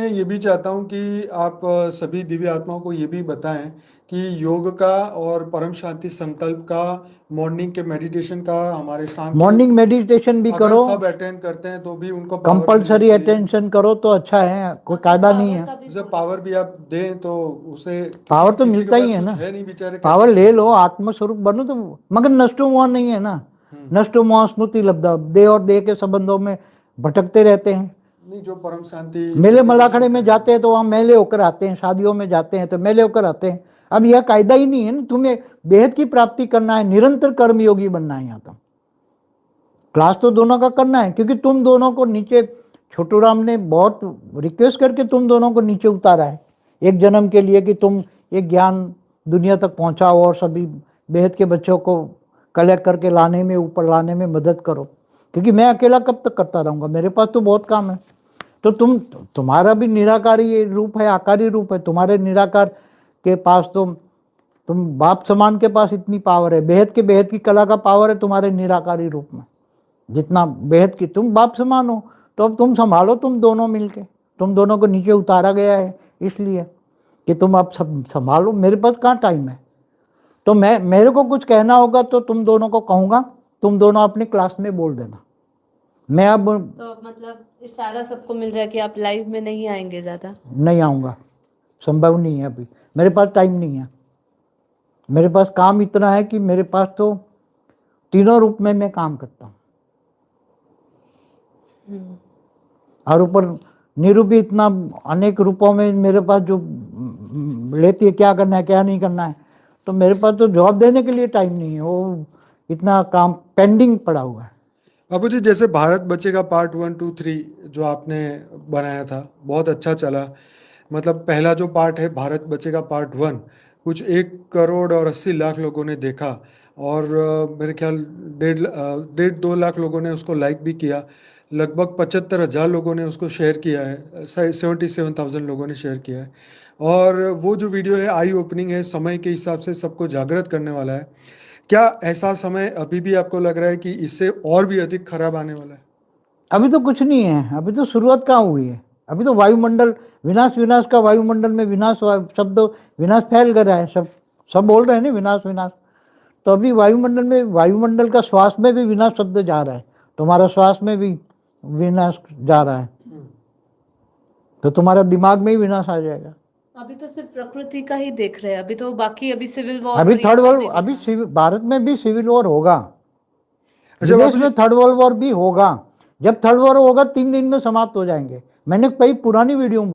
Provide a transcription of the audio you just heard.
मैं ये भी चाहता हूँ कि आप सभी दिव्य आत्माओं को ये भी बताएं कि योग का और परम शांति संकल्प का मॉर्निंग के मेडिटेशन का हमारे शाम के मॉर्निंग मेडिटेशन भी अगर करो, सब अटेंड करते हैं तो भी उनको पावर मिलनी कंपलसरी चाहिए। अटेंशन करो तो अच्छा है, कोई आपने कायदा नहीं पावर है। का भी उसे बोला। पावर भी आप दें तो उसे, क्योंकि पावर तो किसी के मिलता ही पास है कुछ ना, है नहीं, बेचारे कैसे पावर ले लो, समझेंगे। आत्मस्वरूप बनो तो। मगर नष्टो मोह नहीं है ना, हम्म। नष्टो मोह स्मृति लब्धा, दे और दे के संबंधों में भटकते रहते हैं। नहीं, जो परम शांति मेले मेडिटेशन मलाखड़े में करें। जाते हैं तो वहाँ मेले होकर आते हैं, शादियों में जाते हैं तो मेले होकर आते हैं। अब यह कायदा ही नहीं है ना, तुम्हें बेहद की प्राप्ति करना है, निरंतर कर्मयोगी बनना है। यहाँ तो क्लास तो दोनों का करना है, क्योंकि तुम दोनों को नीचे, छोटू राम ने बहुत रिक्वेस्ट करके तुम दोनों को नीचे उतारा है एक जन्म के लिए, कि तुम एक ज्ञान दुनिया तक पहुंचाओ और सभी बेहद के बच्चों को कलेक्ट करके लाने में, ऊपर लाने में मदद करो। क्योंकि मैं अकेला कब तक करता रहूंगा, मेरे पास तो बहुत काम है। तो तुम्हारा भी निराकारी रूप है, आकारी रूप है। तुम्हारे निराकार के पास तो, तुम बाप समान के पास इतनी पावर है, बेहद के बेहद की कला का पावर है तुम्हारे निराकारी रूप में। जितना बेहद की तुम बाप समान हो, तो अब तुम संभालो, तुम दोनों मिलके। तुम दोनों को नीचे उतारा गया है इसलिए कि तुम अब सब संभालो। मेरे पास कहाँ टाइम है। तो मेरे को कुछ कहना होगा तो तुम दोनों को कहूँगा, तुम दोनों अपनी क्लास में बोल देना। मैं अब तो मतलब इशारा सबको मिल रहा है कि आप लाइव में नहीं आएंगे ज्यादा। नहीं आऊँगा, संभव नहीं है अभी, मेरे पास टाइम नहीं है। मेरे पास काम इतना है कि मेरे पास तो तीनों रूप में मैं काम करता हूँ। और ऊपर नीरू भी इतना अनेक रूपों में मेरे पास जो लेती है, क्या करना है क्या नहीं करना है। तो मेरे पास तो जवाब देने के लिए टाइम नहीं है, वो इतना काम पेंडिंग पड़ा हुआ है। बाबू जी, जैसे भारत बचेगा पार्ट 1, 2, 3 जो आपने बनाया था, बहुत अच्छा चला। मतलब पहला जो पार्ट है भारत बचेगा पार्ट 1, कुछ 1 करोड़ और 80 लाख लोगों ने देखा। और मेरे ख्याल 1.5 2 लाख लोगों ने उसको लाइक भी किया। लगभग 75,000 लोगों ने उसको शेयर किया है, 77,000 लोगों ने शेयर किया है। और वो जो वीडियो है आई ओपनिंग है, समय के हिसाब से सबको जागृत करने वाला है। क्या ऐसा समय अभी भी आपको लग रहा है कि इससे और भी अधिक खराब आने वाला है? अभी तो कुछ नहीं है, अभी तो शुरुआत कहाँ हुई है। अभी तो वायुमंडल विनाश, विनाश का, वायुमंडल में विनाश शब्द, विनाश फैल गया है। सब सब बोल रहे हैं ना विनाश विनाश। तो अभी वायुमंडल में, वायुमंडल का श्वास में भी विनाश शब्द जा रहा है, तुम्हारा श्वास में भी विनाश जा रहा है, तो तुम्हारा दिमाग में ही विनाश आ जाएगा। अभी तो सिर्फ प्रकृति का ही देख रहे हैं, अभी तो बाकी अभी सिविल वॉर अभी और ये थर्ड सब वर्ल्ड, नहीं अभी देखा। भारत में भी सिविल वॉर होगा, अच्छा विदेश बाबू जी। में थर्ड वर्ल्ड वॉर भी होगा। जब थर्ड वॉर होगा 3 दिन में समाप्त हो जाएंगे। मैंने कई पुरानी वीडियो